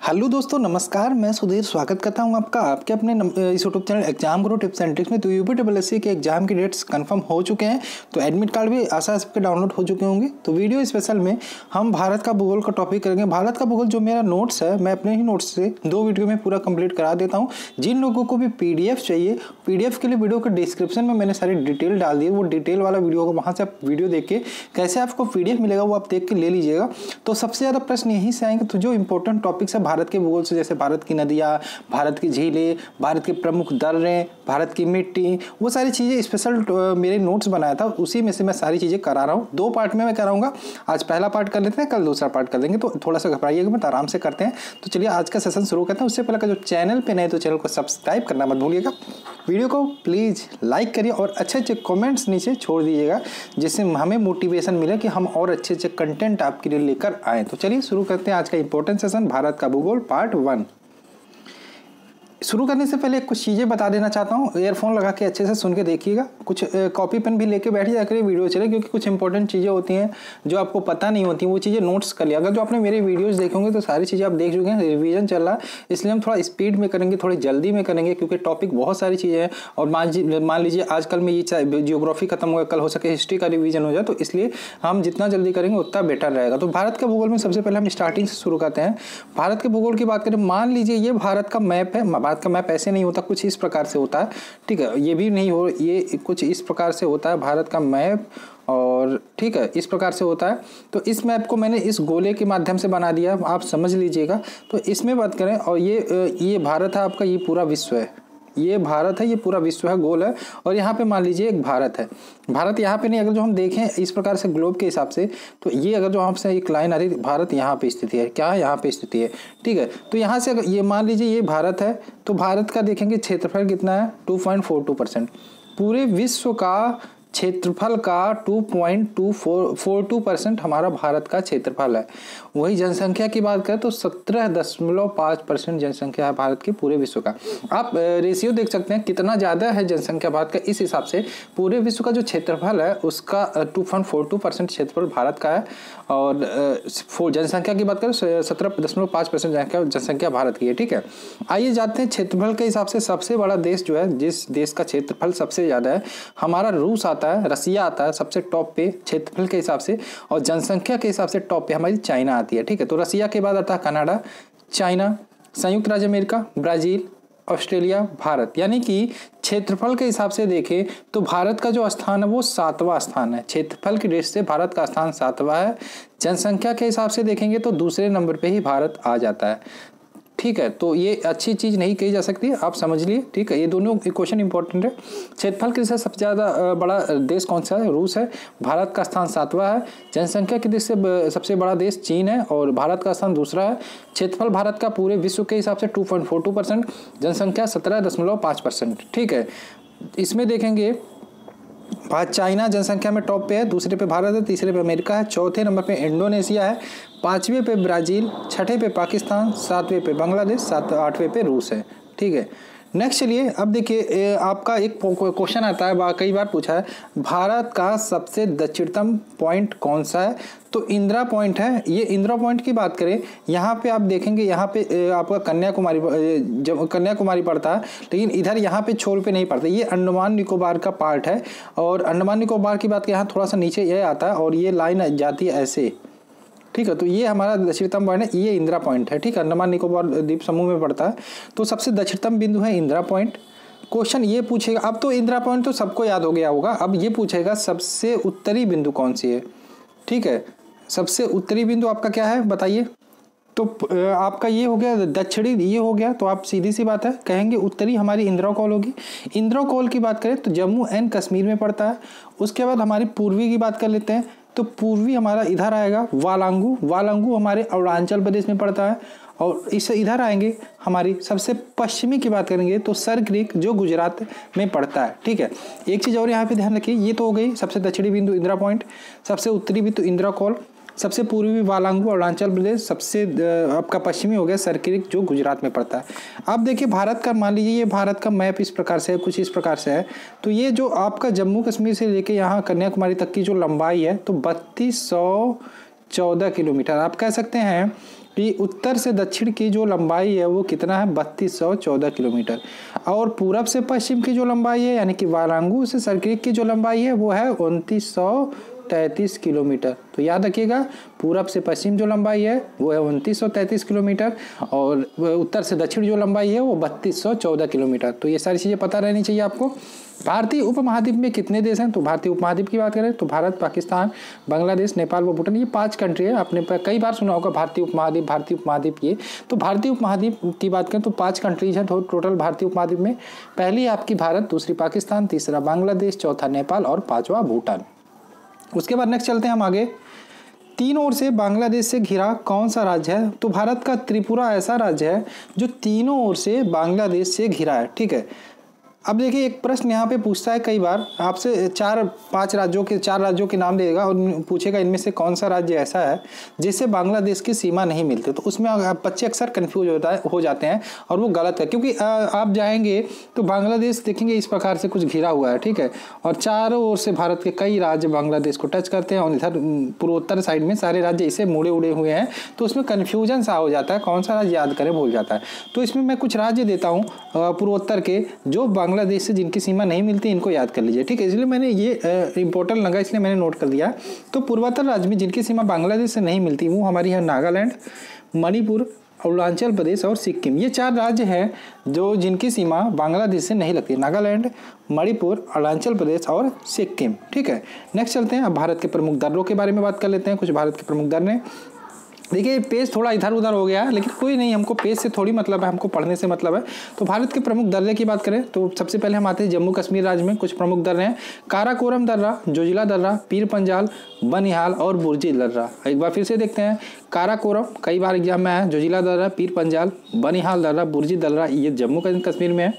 Hello दोस्तों, नमस्कार। मैं सुधीर स्वागत करता हूं आपका आपके अपने इस YouTube channel exam Guru tips and tricks में। तो यूपीएससी के एग्जाम की डेट्स कंफर्म हो चुके हैं, तो एडमिट कार्ड भी आसानी से आपके डाउनलोड हो चुके होंगे। तो वीडियो स्पेशल में हम भारत का भूगोल का टॉपिक करेंगे। भारत का भूगोल जो मेरा नोट्स है, मैं अपने ही नोट्स से 2 वीडियो में पूरा कंप्लीट करा देता हूँ। जिन लोगों को भी PDF चाहिए, PDF के लिए वीडियो के डिस्क्रिप्शन में मैंने सारी डिटेल डाल दी है। वो डिटेल वाला वीडियो होगा, वहाँ से आप वीडियो देख के कैसे आपको PDF मिलेगा वो आप देख के ले लीजिएगा। तो सबसे ज़्यादा प्रश्न यहीं से आएंगे। तो जो इंपॉर्टेंट टॉपिक्स है भारत के भूगोल से, जैसे भारत की नदियाँ, भारत की झीलें, भारत के प्रमुख दर्रे, भारत की मिट्टी, वो सारी चीज़ें स्पेशल मेरे नोट्स बनाया था, उसी में से मैं सारी चीज़ें करा रहा हूँ। 2 पार्ट में मैं कराऊंगा। आज पहला पार्ट कर लेते हैं, कल दूसरा पार्ट कर देंगे। तो थोड़ा सा घबराइएगा मत, आराम से करते हैं। तो चलिए आज का सेशन शुरू करते हैं। उससे पहले का जो चैनल पे नए तो चैनल को सब्सक्राइब करना मत भूलिएगा। वीडियो को प्लीज़ लाइक करिए और अच्छे अच्छे कमेंट्स नीचे छोड़ दीजिएगा, जिससे हमें मोटिवेशन मिले कि हम और अच्छे अच्छे कंटेंट आपके लिए लेकर आएँ। तो चलिए शुरू करते हैं आज का इंपॉर्टेंट सेशन, भारत का भूगोल पार्ट 1। शुरू करने से पहले कुछ चीज़ें बता देना चाहता हूँ। ईयरफोन लगा के अच्छे से सुन के देखिएगा। कुछ कॉपी पेन भी लेके बैठ जाकर वीडियो चले, क्योंकि कुछ इंपॉर्टेंट चीज़ें होती हैं जो आपको पता नहीं होती, वो चीज़ें नोट्स कर लिया। अगर जो आपने मेरे वीडियोस देखे होंगे तो सारी चीज़ें आप देख चुके हैं। रिवीजन चल रहा है, इसलिए हम थोड़ा स्पीड में करेंगे, थोड़ी जल्दी में करेंगे, क्योंकि टॉपिक बहुत सारी चीज़ें हैं। और मान लीजिए आजकल में ये जियोग्राफी खत्म हो गया, कल हो सके हिस्ट्री का रिवीजन हो जाए, तो इसलिए हम जितना जल्दी करेंगे उतना बेटर रहेगा। तो भारत के भूगोल में सबसे पहले हम स्टार्टिंग से शुरू करते हैं। भारत के भूगोल की बात करें, मान लीजिए ये भारत का मैप है। भारत का मैप ऐसे नहीं होता, कुछ इस प्रकार से होता है, ठीक है। ये भी नहीं हो, ये कुछ इस प्रकार से होता है भारत का मैप, और ठीक है इस प्रकार से होता है। तो इस मैप को मैंने इस गोले के माध्यम से बना दिया, आप समझ लीजिएगा। तो इसमें बात करें, और ये भारत है आपका, ये पूरा विश्व है। ये भारत है, ये पूरा विश्व है, गोल है। और यहाँ पे मान लीजिए एक भारत है। भारत यहाँ पे नहीं, अगर जो हम देखें इस प्रकार से ग्लोब के हिसाब से, तो ये अगर जो हमसे एक लाइन आ रही है, भारत यहाँ पे स्थिति है, क्या है यहाँ पे स्थिति है, ठीक है। तो यहाँ से अगर ये मान लीजिए ये भारत है, तो भारत का देखेंगे क्षेत्रफल कितना है, 2.42%। पूरे विश्व का क्षेत्रफल का 2.242% हमारा भारत का क्षेत्रफल है। वही जनसंख्या की बात करें तो 17.5% जनसंख्या है भारत की पूरे विश्व का। आप रेशियो देख सकते हैं कितना ज़्यादा है जनसंख्या भारत का। इस हिसाब से पूरे विश्व का जो क्षेत्रफल है उसका 2.42% क्षेत्रफल भारत का है। और जनसंख्या की बात करें 17.5% जनसंख्या भारत की है, ठीक है। आइए जाते हैं क्षेत्रफल के हिसाब से सबसे बड़ा देश जो है, जिस देश का क्षेत्रफल सबसे ज़्यादा है, हमारा रूस आता है, रसिया आता है सबसे टॉप पे क्षेत्रफल के हिसाब से। और जनसंख्या के हिसाब से टॉप पे हमारी चाइना आती है, ठीक है। तो रसिया के बाद आता है कनाडा, चाइना, संयुक्त राज्य अमेरिका, ब्राज़ील, ऑस्ट्रेलिया, भारत। यानी कि क्षेत्रफल के हिसाब से देखें तो भारत का जो स्थान है वो 7वां स्थान है। क्षेत्रफल की दृष्टि से भारत का स्थान 7वां है। जनसंख्या के हिसाब से देखेंगे तो दूसरे नंबर पे ही भारत आ जाता है, ठीक है। तो ये अच्छी चीज़ नहीं कही जा सकती, आप समझ लिए, ठीक है। ये दोनों क्वेश्चन इंपॉर्टेंट है। क्षेत्रफल के सबसे ज़्यादा बड़ा देश कौन सा है, रूस है। भारत का स्थान 7वां है। जनसंख्या की दृष्टि से सबसे बड़ा देश चीन है और भारत का स्थान दूसरा है। क्षेत्रफल भारत का पूरे विश्व के हिसाब से 2.42%, जनसंख्या 17.5%, ठीक है। इसमें देखेंगे चाइना जनसंख्या में टॉप पे है, दूसरे पे भारत है, तीसरे पे अमेरिका है, चौथे नंबर पे इंडोनेशिया है, 5वें पे ब्राज़ील, 6ठे पे पाकिस्तान, 7वें पे बांग्लादेश, 8वें पे रूस है, ठीक है। नेक्स्ट चलिए, अब देखिए आपका एक क्वेश्चन आता है, कई बार पूछा है, भारत का सबसे दक्षिणतम पॉइंट कौन सा है। तो इंदिरा पॉइंट है। ये इंदिरा पॉइंट की बात करें, यहाँ पे आप देखेंगे, यहाँ पे आपका कन्याकुमारी पड़ता है, लेकिन इधर यहाँ पे छोर पे नहीं पड़ता। ये अंडमान निकोबार का पार्ट है। और अंडमान निकोबार की बात करें, यहाँ थोड़ा सा नीचे ये आता है और ये लाइन जाती है ऐसे, ठीक है। तो ये हमारा दक्षिणतम पॉइंट है, ये इंदिरा पॉइंट है, ठीक है। अंडमान निकोबार द्वीप समूह में पड़ता है। तो सबसे दक्षिणतम बिंदु है इंदिरा पॉइंट। क्वेश्चन ये पूछेगा, अब तो इंदिरा पॉइंट तो सबको याद हो गया होगा, अब ये पूछेगा सबसे उत्तरी बिंदु कौन सी है, ठीक है। सबसे उत्तरी बिंदु आपका क्या है बताइए। तो आपका ये हो गया, दक्षिणी ये हो गया। तो आप सीधी सी बात है कहेंगे उत्तरी हमारी इंदिरा कॉल होगी। इंदिरा कॉल की बात करें तो जम्मू एंड कश्मीर में पड़ता है। उसके बाद हमारी पूर्वी की बात कर लेते हैं, तो पूर्वी हमारा इधर आएगा वालांगू। वालांगू हमारे अरुणाचल प्रदेश में पड़ता है। और इससे इधर आएंगे, हमारी सबसे पश्चिमी की बात करेंगे तो सर क्रीक जो गुजरात में पड़ता है, ठीक है। एक चीज़ और यहाँ पे ध्यान रखिए, ये तो हो गई सबसे दक्षिणी बिंदु इंदिरा पॉइंट, सबसे उत्तरी बिंदु इंदिरा कॉल, सबसे पूर्वी वालांगू अरुणाचल प्रदेश, सबसे आपका पश्चिमी हो गया सरक्रिक जो गुजरात में पड़ता है। अब देखिए भारत का, मान लीजिए ये भारत का मैप इस प्रकार से है, कुछ इस प्रकार से है। तो ये जो आपका जम्मू कश्मीर से लेके यहाँ कन्याकुमारी तक की जो लंबाई है तो 3214 किलोमीटर आप कह सकते हैं कि उत्तर से दक्षिण की जो लंबाई है वो कितना है 3214 किलोमीटर, और पूरब से पश्चिम की जो लंबाई है यानी कि वारांगू से सर्किट की जो लंबाई है वो है 2933 किलोमीटर। तो याद रखिएगा, पूरब से पश्चिम जो लंबाई है वो है 2933 किलोमीटर, और उत्तर से दक्षिण जो लंबाई है वो 3214 किलोमीटर। तो ये सारी चीज़ें पता रहनी चाहिए आपको। भारतीय उपमहाद्वीप में कितने देश हैं? तो भारतीय उपमहाद्वीप की बात करें तो भारत, पाकिस्तान, बांग्लादेश, नेपाल व भूटान, ये 5 कंट्री है। आपने कई बार सुना होगा भारतीय उपमहाद्वीप ये। तो भारतीय उपमहाद्वीप की बात करें तो 5 कंट्रीज हैं टोटल भारतीय उपमहाद्वीप में। पहली आपकी भारत, दूसरी पाकिस्तान, तीसरा बांग्लादेश, चौथा नेपाल और 5वां भूटान। उसके बाद नेक्स्ट चलते हैं हम आगे। तीनों ओर से बांग्लादेश से घिरा कौन सा राज्य है? तो भारत का त्रिपुरा ऐसा राज्य है जो तीनों ओर से बांग्लादेश से घिरा है। ठीक है, अब देखिए एक प्रश्न यहाँ पे पूछता है कई बार आपसे, 4 राज्यों के नाम देगा और पूछेगा इनमें से कौन सा राज्य ऐसा है जिससे बांग्लादेश की सीमा नहीं मिलती। तो उसमें बच्चे अक्सर कंफ्यूज हो जाते हैं और वो गलत है, क्योंकि आप जाएंगे तो बांग्लादेश देखेंगे इस प्रकार से कुछ घिरा हुआ है। ठीक है, और चारों ओर से भारत के कई राज्य बांग्लादेश को टच करते हैं और इधर पूर्वोत्तर साइड में सारे राज्य इसे मुड़े उड़े हुए हैं। तो उसमें कन्फ्यूजन सा हो जाता है, कौन सा राज्य याद करें भूल जाता है। तो इसमें मैं कुछ राज्य देता हूँ पूर्वोत्तर के जो बांग्लादेश से जिनकी सीमा नहीं मिलती, इनको याद कर लीजिए। ठीक है, इसलिए मैंने ये इंपॉर्टेंट लगा इसलिए मैंने नोट कर दिया। तो पूर्वोत्तर राज्य में जिनकी सीमा बांग्लादेश से नहीं मिलती वो हमारी है नागालैंड, मणिपुर, अरुणाचल प्रदेश और सिक्किम। ये 4 राज्य हैं जो जिनकी सीमा बांग्लादेश से नहीं लगती, नागालैंड, मणिपुर, अरुणाचल प्रदेश और सिक्किम। ठीक है, नेक्स्ट चलते हैं। अब भारत के प्रमुख दर्रों के बारे में बात कर लेते हैं। कुछ भारत के प्रमुख दर्रे, देखिए पेज थोड़ा इधर उधर हो गया है लेकिन कोई नहीं, हमको पेज से थोड़ी मतलब है, हमको पढ़ने से मतलब है। तो भारत के प्रमुख दर्रे की बात करें तो सबसे पहले हम आते हैं जम्मू कश्मीर राज्य में। कुछ प्रमुख दर्रे हैं, काराकोरम दर्रा, जोजिला दर्रा, पीर पंजाल, बनिहाल और बुर्जी दर्रा। एक बार फिर से देखते हैं, काराकोरम कई बार एग्जाम में है, जोजिला दर्रा, पीर पंजाल, बनिहाल दर्रा, बुर्जी दर्रा, ये जम्मू कश्मीर में है।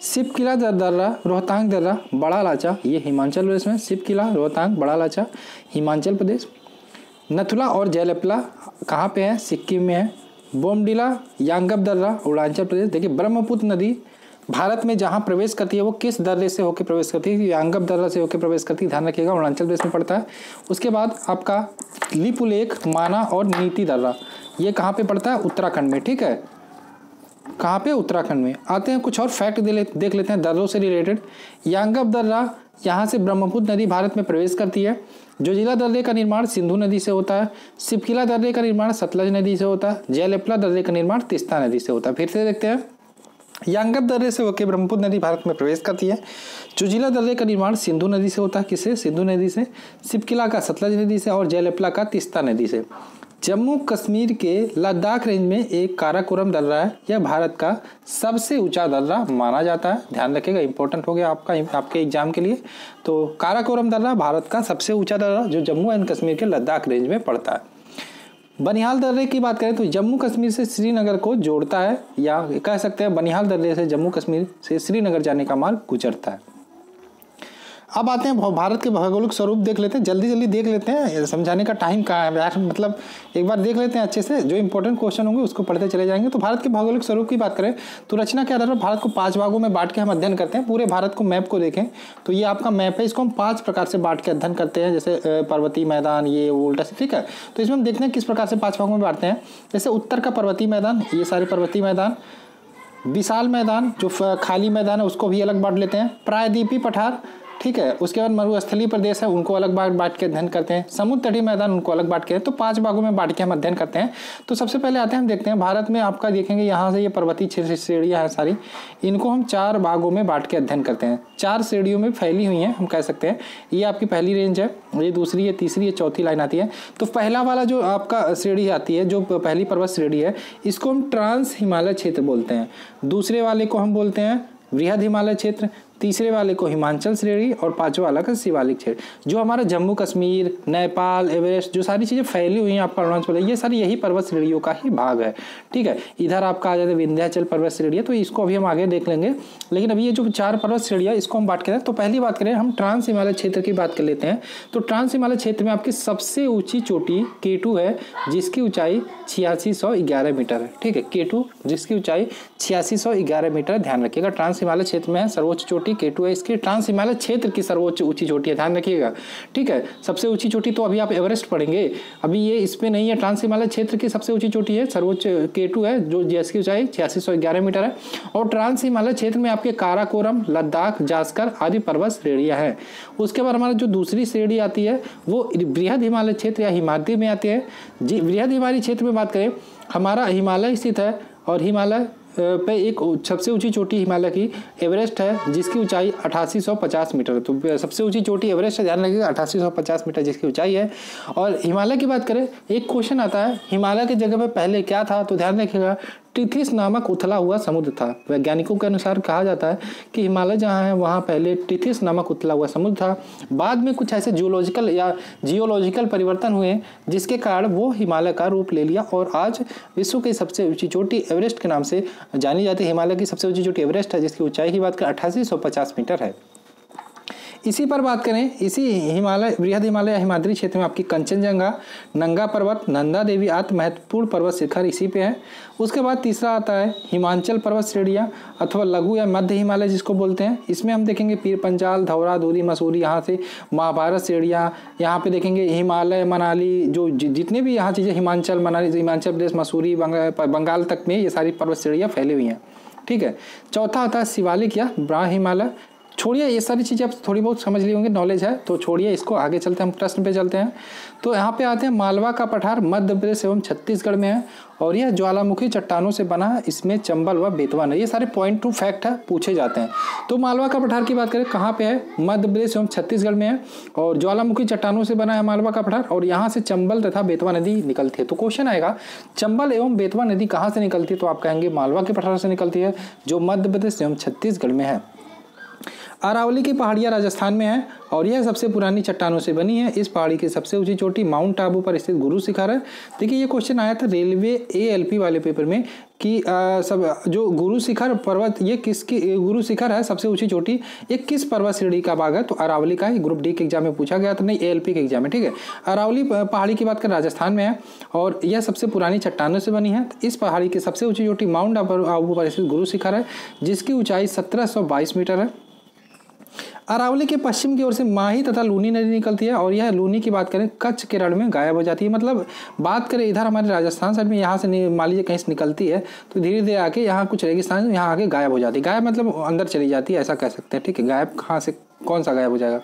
सिपकिला दर्रा, रोहतांग दर्रा, बड़ा लाचा, ये हिमाचल प्रदेश में। सिपकिला, रोहतांग, बड़ा लाचा हिमाचल प्रदेश। नथुला और जयलपला कहाँ पे है? सिक्किम में है। बोमडिला, यांगब दर्रा, अरुणाचल प्रदेश। देखिए ब्रह्मपुत्र नदी भारत में जहाँ प्रवेश करती है वो किस दर्रे से होकर प्रवेश करती है? यांगब दर्रा से होकर प्रवेश करती है, ध्यान रखिएगा, अरुणाचल प्रदेश में पड़ता है। उसके बाद आपका लिपुलेख, माना और नीति दर्रा, ये कहाँ पे पड़ता है? उत्तराखंड में। ठीक है, कहाँ पे? उत्तराखंड में। आते हैं कुछ और फैक्ट देख लेते हैं दर्रों से रिलेटेड। यांगब दर्रा यहाँ से ब्रह्मपुत्र नदी भारत में प्रवेश करती है। जोजिला दर्रे का निर्माण सिंधु नदी से होता है। सिपकिला दर्रे का निर्माण सतलज नदी से होता है। जयलपला दर्रे का निर्माण तीस्ता नदी से होता है। फिर से देखते हैं, यांगब दर्रे से होकर ब्रह्मपुत्र नदी भारत में प्रवेश करती है। जोजिला दर्रे का निर्माण सिंधु नदी से होता है, किससे? सिंधु नदी से। सिपकिला का सतलज नदी से और जयलपला का तीस्ता नदी से। जम्मू कश्मीर के लद्दाख रेंज में एक काराकोरम दर्रा है, यह भारत का सबसे ऊंचा दर्रा माना जाता है। ध्यान रखिएगा, इंपॉर्टेंट हो गया आपके एग्जाम के लिए। तो काराकोरम दर्रा भारत का सबसे ऊंचा दर्रा जो जम्मू एंड कश्मीर के लद्दाख रेंज में पड़ता है। बनिहाल दर्रे की बात करें तो जम्मू कश्मीर से श्रीनगर को जोड़ता है, या कह सकते हैं बनिहाल दर्रे से जम्मू कश्मीर से श्रीनगर जाने का मार्ग गुजरता है। अब आते हैं भारत के भौगोलिक स्वरूप देख लेते हैं, जल्दी देख लेते हैं, समझाने का टाइम कहाँ है यार, मतलब एक बार देख लेते हैं अच्छे से, जो इंपॉर्टेंट क्वेश्चन होंगे उसको पढ़ते चले जाएंगे। तो भारत के भौगोलिक स्वरूप की बात करें तो रचना के आधार पर भारत को 5 भागों में बांट के हम अध्ययन करते हैं। पूरे भारत को मैप को देखें तो ये आपका मैप है, इसको हम 5 प्रकार से बांट के अध्ययन करते हैं, जैसे पर्वतीय मैदान, ये उल्टा से। ठीक है, तो इसमें हम देखते हैं किस प्रकार से 5 भागों में बांटते हैं। जैसे उत्तर का पर्वतीय मैदान, ये सारे पर्वतीय मैदान। विशाल मैदान जो खाली मैदान है उसको भी अलग बांट लेते हैं। प्रायद्वीपीय पठार, ठीक है, उसके बाद मरुस्थलीय प्रदेश है उनको अलग बांट के अध्ययन करते हैं। समुद्र तटीय मैदान उनको अलग बांट के, तो 5 भागों में बांट के हम अध्ययन करते हैं। तो सबसे पहले आते हैं, हम देखते हैं भारत में आपका देखेंगे यहाँ से ये पर्वतीय श्रेणियाँ हैं सारी, इनको हम 4 भागों में बांट के अध्ययन करते हैं। 4 श्रेणियों में फैली हुई हैं हम कह सकते हैं। ये आपकी पहली रेंज है, ये दूसरी, ये तीसरी, ये चौथी लाइन आती है। तो पहला वाला जो आपका श्रेणी आती है, जो पहली पर्वत श्रेणी है, इसको हम ट्रांस हिमालय क्षेत्र बोलते हैं। दूसरे वाले को हम बोलते हैं वृहद हिमालय क्षेत्र, तीसरे वाले को हिमाचल श्रेणी और 5वां वाला का शिवालिक क्षेत्र। जो हमारा जम्मू कश्मीर, नेपाल, एवरेस्ट, जो सारी चीज़ें फैली हुई हैं आपका अरुणाचल प्रदेश, ये सारी यही पर्वत श्रेणियों का ही भाग है। ठीक है, इधर आपका आ जाता है विंध्याचल पर्वत श्रेणी है, तो इसको अभी हम आगे देख लेंगे। लेकिन अभी ये जो 4 पर्वत श्रेणियाँ इसको हम बात करें तो पहली बात करें हम ट्रांस हिमालय क्षेत्र की बात कर लेते हैं। तो ट्रांस हिमालय क्षेत्र में आपकी सबसे ऊँची चोटी K2 है, जिसकी ऊंचाई 8611 मीटर है। ठीक है, K2 जिसकी ऊंचाई 8611 मीटर, ध्यान रखिएगा, ट्रांस हिमालय क्षेत्र में है सर्वोच्च चोटी चोटी K2 है। इसकी ट्रांस हिमालय क्षेत्र की सर्वोच्च ऊंची चोटी है, ध्यान रखिएगा, ठीक है। सबसे ऊंची चोटी तो अभी आप एवरेस्ट पढ़ेंगे, अभी ये इसमें नहीं है। ट्रांस हिमालय क्षेत्र की सबसे ऊंची चोटी है, सर्वोच्च K2 है, जो जिसकी ऊंचाई 8611 मीटर है। और ट्रांस हिमालय क्षेत्र में आपके काराकोरम, लद्दाख, जास्कर आदि पर्वत श्रेणियां हैं। उसके बाद हमारा जो दूसरी श्रेणी आती है वो बृहद हिमालय क्षेत्र या हिमाद्री में आती है। जी, बृहद हिमालय क्षेत्र में बात करें, हमारा हिमालय स्थित है और हिमालय पे एक सबसे ऊंची चोटी हिमालय की एवरेस्ट है, जिसकी ऊंचाई 8850 मीटर है। तो सबसे ऊंची चोटी एवरेस्ट है, ध्यान रखिएगा, 8850 मीटर जिसकी ऊंचाई है। और हिमालय की बात करें, एक क्वेश्चन आता है हिमालय की जगह पे पहले क्या था, तो ध्यान रखिएगा टिथिस नामक उथला हुआ समुद्र था। वैज्ञानिकों के अनुसार कहा जाता है कि हिमालय जहाँ है वहाँ पहले टिथिस नामक उथला हुआ समुद्र था। बाद में कुछ ऐसे जियोलॉजिकल या जियोलॉजिकल परिवर्तन हुए जिसके कारण वो हिमालय का रूप ले लिया और आज विश्व की सबसे ऊंची चोटी एवरेस्ट के नाम से जानी जाती है। हिमालय की सबसे ऊंची चोटी एवरेस्ट है, जिसकी ऊंचाई की बात करें 8850 मीटर है। इसी पर बात करें, इसी हिमालय बृहद हिमालय हिमाद्री क्षेत्र में आपकी कंचनजंगा, नंगा पर्वत, नंदा देवी आदि महत्वपूर्ण पर्वत शिखर इसी पे है। उसके बाद तीसरा आता है हिमाचल पर्वत श्रेणियाँ अथवा लघु या मध्य हिमालय जिसको बोलते हैं। इसमें हम देखेंगे पीर पंचाल, धौरा, धूरी, मसूरी, यहाँ से महाभारत श्रेणियाँ, यहाँ पे देखेंगे हिमालय, मनाली, जो जितने भी यहाँ चीज़ें हिमाचल, मनाली, हिमाचल प्रदेश, मसूरी, बंगाल तक में ये सारी पर्वत श्रेणियाँ फैली हुई हैं, ठीक है। चौथा आता है शिवालिक या ब्रा हिमालय। छोड़िए ये सारी चीज़ें आप थोड़ी बहुत समझ ली होंगे, नॉलेज है, तो छोड़िए इसको, आगे चलते हैं, हम प्रश्न पे चलते हैं। तो यहाँ पे आते हैं मालवा का पठार मध्य प्रदेश एवं छत्तीसगढ़ में है और यह ज्वालामुखी चट्टानों से बना है। इसमें चंबल व बेतवा है। ये सारे पॉइंट टू फैक्ट है, पूछे जाते हैं। तो मालवा का पठार की बात करें कहाँ पे है, मध्य प्रदेश एवं छत्तीसगढ़ में है और ज्वालामुखी चट्टानों से बना है मालवा का पठार और यहाँ से चंबल तथा बेतवा नदी निकलती है। तो क्वेश्चन आएगा चंबल एवं बेतवा नदी कहाँ से निकलती है, तो आप कहेंगे मालवा के पठार से निकलती है, जो मध्य प्रदेश एवं छत्तीसगढ़ में है। अरावली की पहाड़ियाँ राजस्थान में है और यह सबसे पुरानी चट्टानों से बनी है। इस पहाड़ी की सबसे ऊंची चोटी माउंट आबू पर स्थित गुरु शिखर है। देखिए ये क्वेश्चन आया था रेलवे ALP वाले पेपर में कि सब जो गुरु शिखर पर्वत, ये किसकी गुरु शिखर है सबसे ऊंची चोटी, ये किस पर्वत श्रेणी का भाग है, तो अरावली का है। ग्रुप D के एग्जाम में पूछा गया था, नहीं ALP के एग्जाम में, ठीक है। अरावली पहाड़ी की बात कर राजस्थान में है और यह सबसे पुरानी चट्टानों से बनी है। इस पहाड़ी की सबसे ऊंची चोटी माउंट आबू पर स्थित गुरु शिखर है, जिसकी ऊंचाई 1722 मीटर है। अरावली के पश्चिम की ओर से माही तथा लूनी नदी निकलती है और यह लूनी की बात करें कच्छ के रण में गायब हो जाती है। मतलब बात करें इधर हमारे राजस्थान साइड में, यहाँ से मान लीजिए कहीं से निकलती है तो धीरे धीरे आके यहाँ कुछ रेगिस्तान, यहाँ आके गायब हो जाती है। गायब मतलब अंदर चली जाती है, ऐसा कह सकते हैं, ठीक है। गायब कहाँ से, कौन सा गायब हो जाएगा।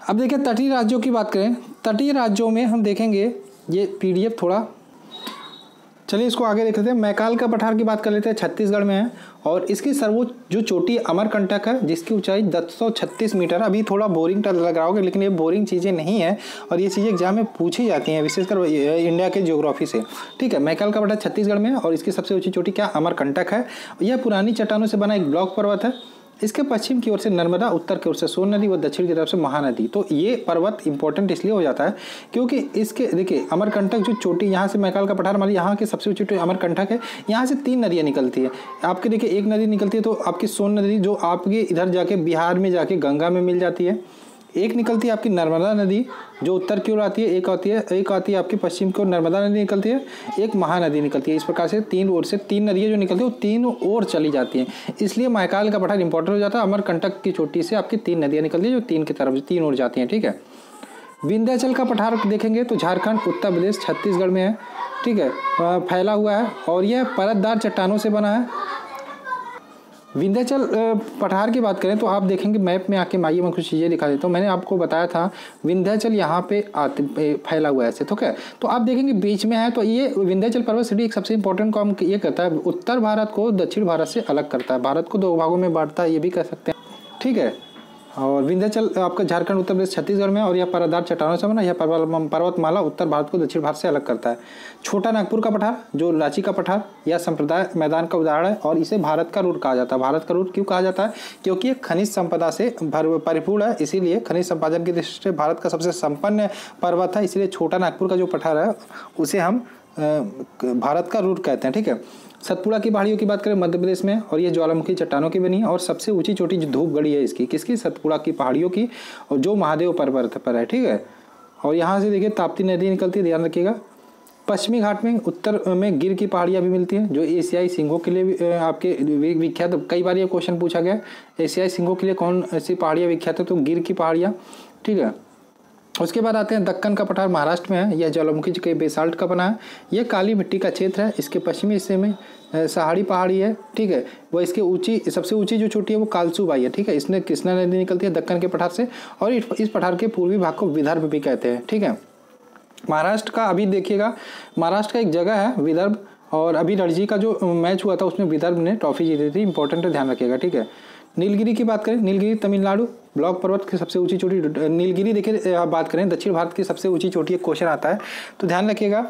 अब देखिए तटीय राज्यों की बात करें, तटीय राज्यों में हम देखेंगे ये PDF थोड़ा, चलिए इसको आगे देख लेते हैं। मैकाल का पठार की बात कर लेते हैं, छत्तीसगढ़ में है और इसकी सर्वोच्च जो चोटी अमरकंटक है, जिसकी ऊंचाई 1036 मीटर। अभी थोड़ा बोरिंग लग रहा होगा, लेकिन ये बोरिंग चीज़ें नहीं है और ये चीज़ें एग्जाम में पूछी जाती हैं, विशेषकर इंडिया के ज्योग्राफी से, ठीक है। मैकाल का पठार छत्तीसगढ़ में है और इसकी सबसे ऊंची चोटी क्या अमरकंटक है। यह पुरानी चट्टानों से बना एक ब्लॉक पर्वत है। इसके पश्चिम की ओर से नर्मदा, उत्तर की ओर से सोन नदी व दक्षिण की तरफ से महानदी। तो ये पर्वत इंपॉर्टेंट इसलिए हो जाता है क्योंकि इसके देखिए अमरकंटक जो चोटी, यहाँ से मैकाल का पठार मानी, यहाँ की सबसे ऊंची चोटी अमरकंटक है। यहाँ से 3 नदियाँ निकलती है आपके, देखिए एक नदी निकलती है तो आपकी सोन नदी जो आपके इधर जाके बिहार में जाके गंगा में मिल जाती है। एक निकलती है आपकी नर्मदा नदी जो उत्तर की ओर आती है, एक आती है आपकी पश्चिम की ओर नर्मदा नदी निकलती है, एक महानदी निकलती है। इस प्रकार से 3 ओर से 3 नदियाँ जो निकलती है वो तीनों ओर चली जाती हैं। इसलिए मैकाल का पठार इंपॉर्टेंट हो जाता है। अमरकंटक की चोटी से आपकी 3 नदियाँ निकलती है जो 3 की तरफ 3 ओर जाती हैं, ठीक है। विंध्याचल का पठार देखेंगे तो झारखंड, उत्तर प्रदेश, छत्तीसगढ़ में है, ठीक है, फैला हुआ है और यह परतदार चट्टानों से बना है। विंध्याचल पठार की बात करें तो आप देखेंगे मैप में आके, माइए मैं कुछ चीज़ें दिखा देता हूँ। मैंने आपको बताया था विंध्याचल यहाँ पे फैला हुआ है ऐसे, ठीक है। तो आप देखेंगे बीच में है, तो ये विंध्याचल पर्वत श्रेणी एक सबसे इंपॉर्टेंट काम ये करता है, उत्तर भारत को दक्षिण भारत से अलग करता है, भारत को 2 भागों में बांटता है, ये भी कह सकते हैं, ठीक है। और विंध्याचल आपका झारखंड, उत्तर प्रदेश, छत्तीसगढ़ में और यह परतदार चट्टानों से बना, यह पर्वतमाला उत्तर भारत को दक्षिण भारत से अलग करता है। छोटा नागपुर का पठार जो रांची का पठार या संप्रदाय मैदान का उदाहरण है और इसे भारत का रूट कहा जाता है। भारत का रूट क्यों कहा जाता है, क्योंकि ये खनिज संपदा से परिपूर्ण है, इसीलिए खनिज संपादन की दृष्टि से भारत का सबसे संपन्न पर्वत है, इसलिए छोटा नागपुर का जो पठार है उसे हम भारत का रूट कहते हैं, ठीक है। सतपुड़ा की पहाड़ियों की बात करें मध्य प्रदेश में और ये ज्वालामुखी चट्टानों की बनी है और सबसे ऊंची चोटी जो धूपगढ़ी है इसकी, किसकी, सतपुड़ा की पहाड़ियों की, और जो महादेव पर्वत पर है, ठीक है। और यहाँ से देखिए ताप्ती नदी निकलती है, ध्यान रखिएगा। पश्चिमी घाट में उत्तर में गिर की पहाड़ियाँ भी मिलती हैं जो एशियाई सिंहों के लिए आपके विख्यात। कई बार ये क्वेश्चन पूछा गया, एशियाई सिंहों के लिए कौन सी पहाड़ियाँ विख्यात है, तो गिर की पहाड़ियाँ, ठीक है। उसके बाद आते हैं दक्कन का पठार महाराष्ट्र में है, यह ज्वालामुखी के बेसाल्ट का बना है। यह काली मिट्टी का क्षेत्र है। इसके पश्चिमी हिस्से में सहाड़ी पहाड़ी है, ठीक है। वह इसके सबसे ऊंची जो चोटी है वो कालसूबाई है, ठीक है। इसने कृष्णा नदी निकलती है दक्कन के पठार से, और इस पठार के पूर्वी भाग को विदर्भ भी कहते हैं, ठीक है। महाराष्ट्र का अभी देखिएगा, महाराष्ट्र का एक जगह है विदर्भ, और अभी रणजी का जो मैच हुआ था उसमें विदर्भ ने ट्रॉफी जीती थी, इंपॉर्टेंट है, ध्यान रखिएगा, ठीक है। नीलगिरी की बात करें, नीलगिरी तमिलनाडु ब्लॉक पर्वत की सबसे ऊंची चोटी। नीलगिरी देखिए, आप बात करें दक्षिण भारत की सबसे ऊंची चोटी, एक क्वेश्चन आता है तो ध्यान रखिएगा।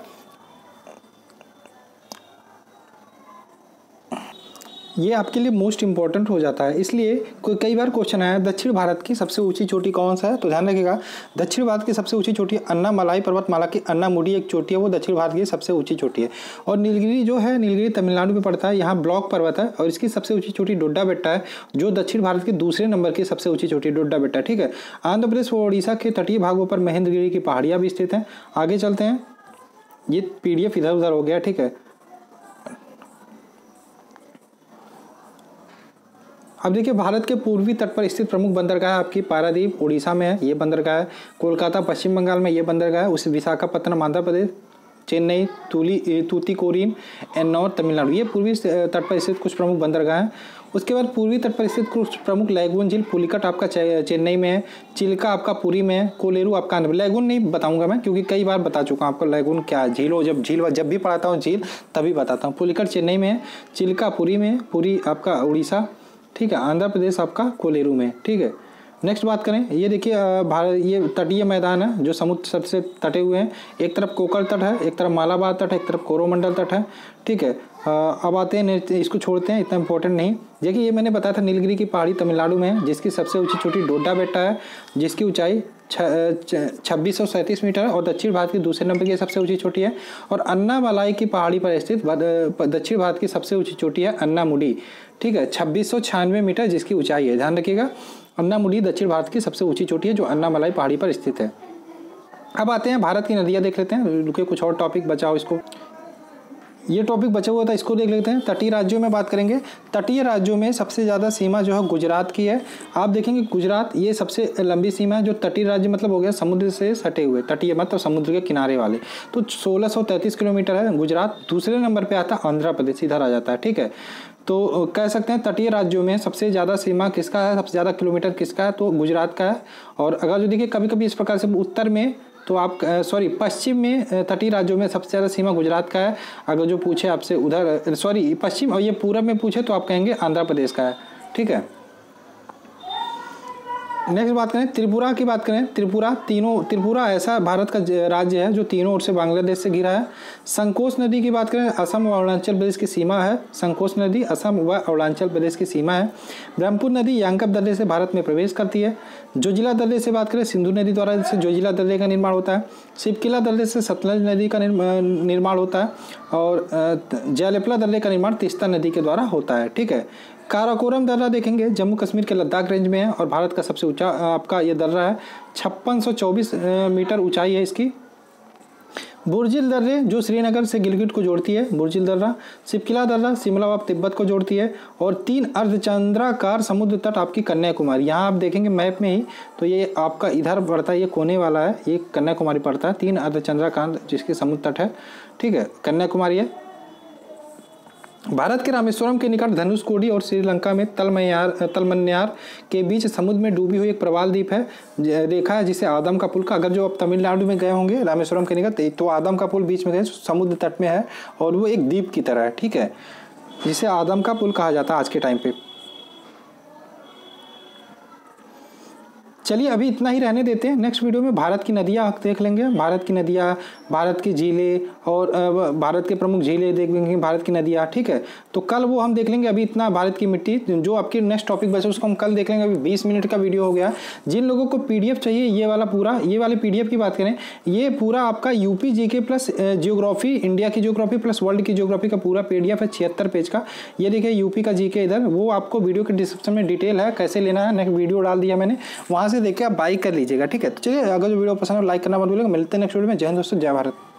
ये आपके लिए मोस्ट इंपॉर्टेंट हो जाता है, इसलिए कई बार क्वेश्चन आया दक्षिण भारत की सबसे ऊंची चोटी कौन सा है, तो ध्यान रखिएगा दक्षिण भारत की सबसे ऊंची चोटी अन्नामलाई पर्वतमाला की अन्नामुडी एक चोटी है, वो दक्षिण भारत की सबसे ऊंची चोटी है। और नीलगिरी जो है, नीलगिरी तमिलनाडु में पड़ता है, यहाँ ब्लॉक पर्वत है, और इसकी सबसे ऊंची चोटी डोडा बेट्टा है, जो दक्षिण भारत की दूसरे नंबर की सबसे ऊंची चोटी डोडा बेट्टा, ठीक है। आंध्र प्रदेश और उड़ीसा के तटीय भागों पर महेंद्रगिरी की पहाड़ियाँ भी स्थित हैं। आगे चलते हैं, ये PDF इधर उधर हो गया, ठीक है। अब देखिए, भारत के पूर्वी तट पर स्थित प्रमुख बंदरगाह आपकी पारादीप उड़ीसा में है, ये बंदरगाह है। कोलकाता पश्चिम बंगाल में ये बंदरगाह है। उस विशाखापत्तनम आंध्र प्रदेश, चेन्नई, तूतीकोरिन, एन्नौर तमिलनाडु, ये पूर्वी तट पर स्थित कुछ प्रमुख बंदरगाह हैं। उसके बाद पूर्वी तट पर स्थित कुछ प्रमुख लैगून झील, पुलिकट आपका चेन्नई में है, चिल्का आपका पुरी में है, कोलेरू आपका आंध्र। लैगून नहीं बताऊंगा मैं, क्योंकि कई बार बता चुका हूँ आपको लैगून क्या है। जब भी पढ़ाता हूँ झील तभी बताता हूँ। पुलिकट चेन्नई में है, चिल्का पुरी में, पुरी आपका उड़ीसा, ठीक है। आंध्र प्रदेश आपका कोलेरू में, ठीक है। नेक्स्ट बात करें, ये देखिए भारत, ये तटीय मैदान है जो समुद्र सबसे तटे हुए हैं। एक तरफ कोकर तट है, एक तरफ मालाबार तट है, एक तरफ कोरोमंडल तट है, ठीक है। अब आते हैं, इसको छोड़ते हैं, इतना इंपॉर्टेंट नहीं। देखिए, ये मैंने बताया था नीलगिरी की पहाड़ी तमिलनाडु में है, जिसकी सबसे ऊंची चोटी डोडा बेट्टा है, जिसकी ऊंचाई 2637 मीटर है, और दक्षिण भारत की दूसरे नंबर की सबसे ऊंची चोटी है। और अन्नामलाई की पहाड़ी पर स्थित दक्षिण भारत की सबसे ऊंची चोटी है अन्नामुडी, ठीक है, 2696 मीटर जिसकी ऊंचाई है। ध्यान रखिएगा, अन्नामुडी दक्षिण भारत की सबसे ऊंची चोटी है जो अन्नामलाई पहाड़ी पर स्थित है। अब आते हैं भारत की नदियाँ देख लेते हैं। रुके, कुछ और टॉपिक बचाओ, इसको, ये टॉपिक बचा हुआ था, इसको देख लेते हैं। तटीय राज्यों में बात करेंगे। तटीय राज्यों में सबसे ज़्यादा सीमा जो है गुजरात की है। आप देखेंगे गुजरात ये सबसे लंबी सीमा है। जो तटीय राज्य मतलब हो गया समुद्र से सटे हुए, तटीय मतलब समुद्र के किनारे वाले, तो 1633 किलोमीटर है गुजरात। दूसरे नंबर पर आता है आंध्र प्रदेश, इधर आ जाता है, ठीक है। तो कह सकते हैं तटीय राज्यों में सबसे ज़्यादा सीमा किसका है, सबसे ज़्यादा किलोमीटर किसका है, तो गुजरात का है। और अगर जो देखिए कभी कभी इस प्रकार से उत्तर में तो आप पश्चिम में तटीय राज्यों में सबसे ज़्यादा सीमा गुजरात का है। अगर जो पूछे आपसे उधर पश्चिम और ये पूरब में पूछे तो आप कहेंगे आंध्र प्रदेश का है, ठीक है। नेक्स्ट बात करें, त्रिपुरा की बात करें। त्रिपुरा ऐसा भारत का राज्य है जो तीनों ओर से बांग्लादेश से घिरा है। संकोच नदी की बात करें, असम व अरुणाचल प्रदेश की सीमा है। संकोच नदी असम व अरुणाचल प्रदेश की सीमा है। ब्रह्मपुर नदी यांकप दर्रे से भारत में प्रवेश करती है। जोजिला दर्रे से बात करें, सिंधु नदी द्वारा से जोजिला दर्रे का निर्माण होता है। शिवकिला दर्रे से सतलज नदी का निर्माण होता है। और जयलेपला दर्रे का निर्माण तीस्ता नदी के द्वारा होता है, ठीक है। काराकोरम दर्रा देखेंगे, जम्मू कश्मीर के लद्दाख रेंज में है और भारत का सबसे ऊंचा आपका ये दर्रा है। 5624 मीटर ऊंचाई है इसकी। बुर्जिल दर्रे जो श्रीनगर से गिलगिट को जोड़ती है, बुर्जिल दर्रा। शिवकिला दर्रा शिमला व तिब्बत को जोड़ती है। और 3 अर्धचंद्राकार समुद्र तट आपकी कन्याकुमारी, यहाँ आप देखेंगे मैप में ही तो ये आपका इधर पड़ता है, ये कोने वाला है, ये कन्याकुमारी पड़ता है। 3 अर्धचंद्राकार जिसके समुद्र तट है, ठीक है, कन्याकुमारी है। भारत के रामेश्वरम के निकट धनुषकोडी और श्रीलंका में तलमन्यार के बीच समुद्र में डूबी हुई एक प्रवाल द्वीप है, रेखा है जिसे आदम का पुल का। अगर जो आप तमिलनाडु में गए होंगे रामेश्वरम के निकट, तो आदम का पुल बीच में गए, समुद्र तट में है और वो एक द्वीप की तरह है, ठीक है, जिसे आदम का पुल कहा जाता है आज के टाइम पे। चलिए अभी इतना ही रहने देते हैं। नेक्स्ट वीडियो में भारत की नदियाँ देख लेंगे, भारत की नदियाँ, भारत की झीलें और भारत के प्रमुख झीलें देख लेंगे, भारत की नदियाँ, ठीक है। तो कल वो हम देख लेंगे। अभी इतना भारत की मिट्टी, जो आपकी नेक्स्ट टॉपिक बचा उसको हम कल देख लेंगे। अभी 20 मिनट का वीडियो हो गया। जिन लोगों को PDF चाहिए, ये वाले PDF की बात करें, ये पूरा आपका UP GK plus geography, India की जियोग्राफी प्लस वर्ल्ड की जियोग्राफी का पूरा PDF है 76 पेज का। ये देखिए UP का GK इधर, वो आपको वीडियो के डिस्क्रिप्शन में डिटेल है कैसे लेना है। नेक्स्ट वीडियो डाल दिया मैंने, वहाँ से देख के आप बाई कर लीजिएगा, ठीक है। तो चलिए, अगर जो वीडियो पसंद है लाइक करना मत भूलिएगा। मिलते हैं नेक्स्ट वीडियो में। जय हिंद दोस्तों, जय भारत।